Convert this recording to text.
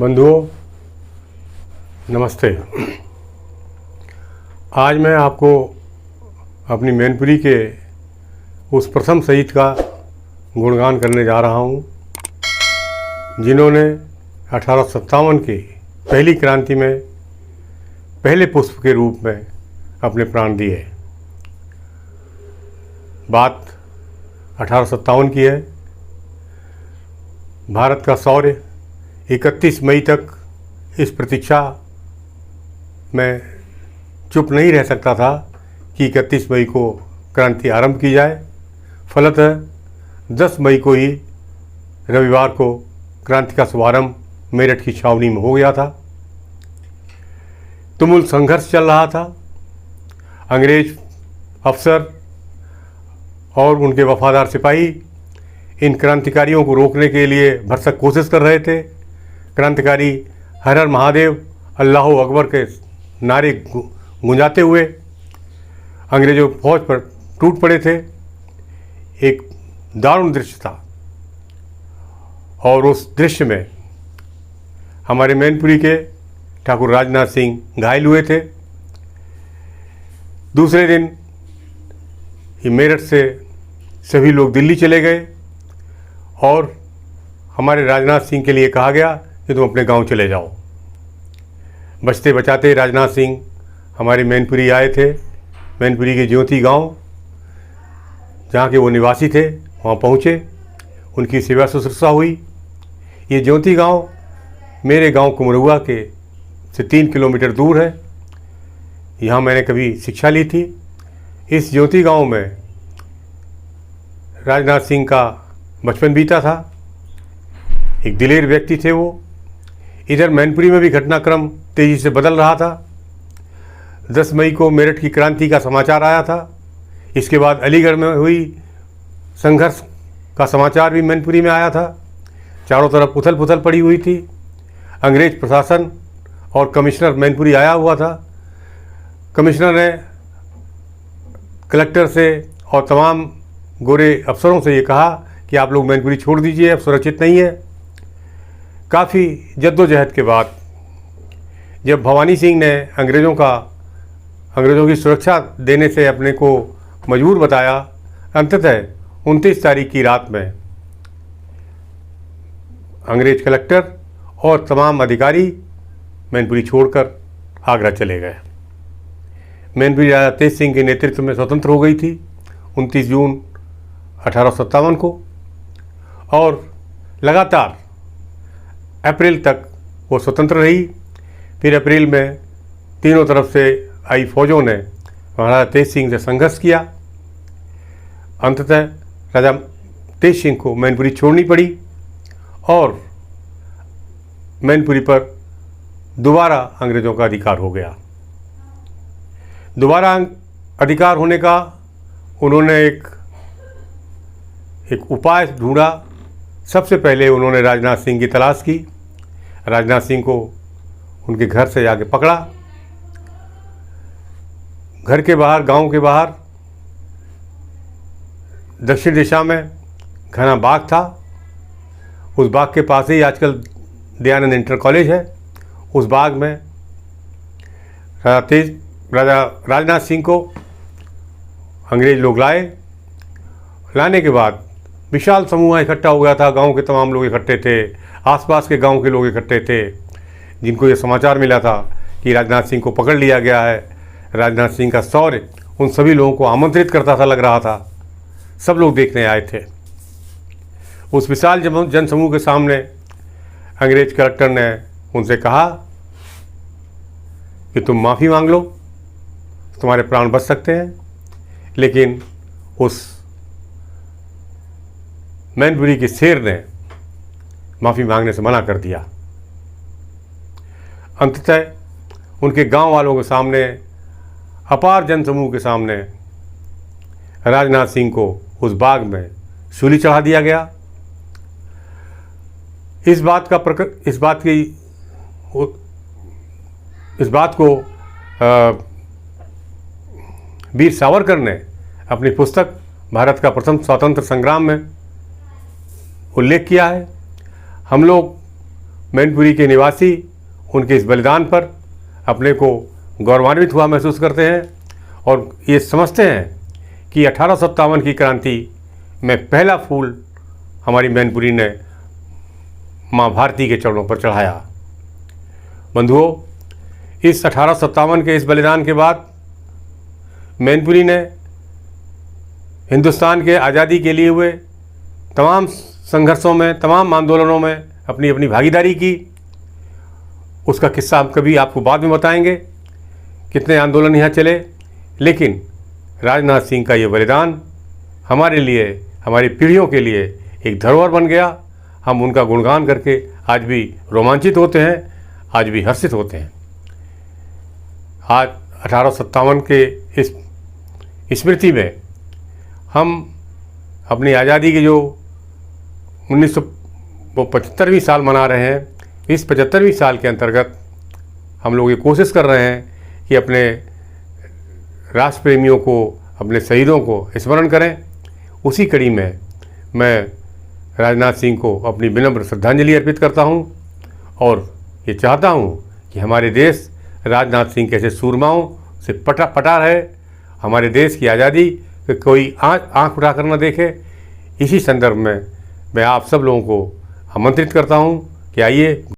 बंधुओं नमस्ते। आज मैं आपको अपनी मैनपुरी के उस प्रथम शहीद का गुणगान करने जा रहा हूँ जिन्होंने 1857 की पहली क्रांति में पहले पुष्प के रूप में अपने प्राण दिए। बात 1857 की है। भारत का शौर्य 31 मई तक इस प्रतीक्षा में चुप नहीं रह सकता था कि 31 मई को क्रांति आरंभ की जाए। फलतः 10 मई को ही रविवार को क्रांति का शुभारंभ मेरठ की छावनी में हो गया था। तुमुल संघर्ष चल रहा था। अंग्रेज अफसर और उनके वफादार सिपाही इन क्रांतिकारियों को रोकने के लिए भरसक कोशिश कर रहे थे। क्रांतिकारी हर हर महादेव अल्लाह अकबर के नारे गूंजाते हुए अंग्रेजों फौज पर टूट पड़े थे। एक दारुण दृश्य था और उस दृश्य में हमारे मैनपुरी के ठाकुर राजनाथ सिंह घायल हुए थे। दूसरे दिन मेरठ से सभी लोग दिल्ली चले गए और हमारे राजनाथ सिंह के लिए कहा गया कि तुम अपने गांव चले जाओ। बचते बचाते राजनाथ सिंह हमारे मैनपुरी आए थे। मैनपुरी के ज्योति गांव जहाँ के वो निवासी थे वहाँ पहुँचे, उनकी सेवा शुश्रूषा हुई। ये ज्योति गांव मेरे गांव कुमरुआ के से 3 किलोमीटर दूर है। यहाँ मैंने कभी शिक्षा ली थी। इस ज्योति गांव में राजनाथ सिंह का बचपन बीता था। एक दिलेर व्यक्ति थे वो। इधर मैनपुरी में भी घटनाक्रम तेज़ी से बदल रहा था। 10 मई को मेरठ की क्रांति का समाचार आया था। इसके बाद अलीगढ़ में हुई संघर्ष का समाचार भी मैनपुरी में आया था। चारों तरफ उथल पुथल पड़ी हुई थी। अंग्रेज प्रशासन और कमिश्नर मैनपुरी आया हुआ था। कमिश्नर ने कलेक्टर से और तमाम गोरे अफसरों से ये कहा कि आप लोग मैनपुरी छोड़ दीजिए, अब सुरक्षित नहीं है। काफ़ी जद्दोजहद के बाद जब भवानी सिंह ने अंग्रेज़ों की सुरक्षा देने से अपने को मजबूर बताया, अंततः 29 तारीख की रात में अंग्रेज कलेक्टर और तमाम अधिकारी मैनपुरी छोड़कर आगरा चले गए। मैनपुरी राजा तेज सिंह के नेतृत्व में स्वतंत्र हो गई थी 29 जून 1857 को और लगातार अप्रैल तक वो स्वतंत्र रही। फिर अप्रैल में तीनों तरफ से आई फौजों ने महाराजा तेज सिंह से संघर्ष किया। अंततः राजा तेज सिंह को मैनपुरी छोड़नी पड़ी और मैनपुरी पर दोबारा अंग्रेज़ों का अधिकार हो गया। दोबारा अधिकार होने का उन्होंने एक उपाय ढूंढा। सबसे पहले उन्होंने राजनाथ सिंह की तलाश की। राजनाथ सिंह को उनके घर से जाके पकड़ा। घर के बाहर, गांव के बाहर दक्षिण दिशा में घना बाग था। उस बाग के पास ही आजकल दयानंद इंटर कॉलेज है। उस बाग में राजा राजनाथ सिंह को अंग्रेज लोग लाने के बाद विशाल समूह इकट्ठा हो गया था। गांव के तमाम लोग इकट्ठे थे, आसपास के गांव के लोग इकट्ठे थे, जिनको ये समाचार मिला था कि राजनाथ सिंह को पकड़ लिया गया है। राजनाथ सिंह का शौर्य उन सभी लोगों को आमंत्रित करता था, लग रहा था। सब लोग देखने आए थे। उस विशाल जनसमूह के सामने अंग्रेज कलेक्टर ने उनसे कहा कि तुम माफ़ी मांग लो, तुम्हारे प्राण बच सकते हैं। लेकिन उस मैनपुरी के शेर ने माफ़ी मांगने से मना कर दिया। अंततः उनके गांव वालों के सामने, अपार जनसमूह के सामने राजनाथ सिंह को उस बाग में सूली चढ़ा दिया गया। इस बात को वीर सावरकर ने अपनी पुस्तक भारत का प्रथम स्वतंत्र संग्राम में उल्लेख किया है। हम लोग मैनपुरी के निवासी उनके इस बलिदान पर अपने को गौरवान्वित हुआ महसूस करते हैं और ये समझते हैं कि 1857 की क्रांति में पहला फूल हमारी मैनपुरी ने माँ भारती के चरणों पर चढ़ाया। बंधुओं, इस 1857 के इस बलिदान के बाद मैनपुरी ने हिंदुस्तान के आज़ादी के लिए हुए तमाम संघर्षों में, तमाम आंदोलनों में अपनी अपनी भागीदारी की। उसका किस्सा हम कभी आपको बाद में बताएंगे, कितने आंदोलन यहाँ चले। लेकिन राजनाथ सिंह का ये बलिदान हमारे लिए, हमारी पीढ़ियों के लिए एक धरोहर बन गया। हम उनका गुणगान करके आज भी रोमांचित होते हैं, आज भी हर्षित होते हैं। आज 1857 के इस स्मृति में हम अपनी आज़ादी के जो 1975वीं साल मना रहे हैं, इस 75वीं साल के अंतर्गत हम लोग ये कोशिश कर रहे हैं कि अपने राष्ट्र प्रेमियों को, अपने शहीदों को स्मरण करें। उसी कड़ी में मैं राजनाथ सिंह को अपनी विनम्र श्रद्धांजलि अर्पित करता हूं और ये चाहता हूं कि हमारे देश राजनाथ सिंह कैसे सूरमाओं से पटा रहे, हमारे देश की आज़ादी कि कोई आँख उठाकर न देखे। इसी संदर्भ में मैं आप सब लोगों को आमंत्रित करता हूं कि आइए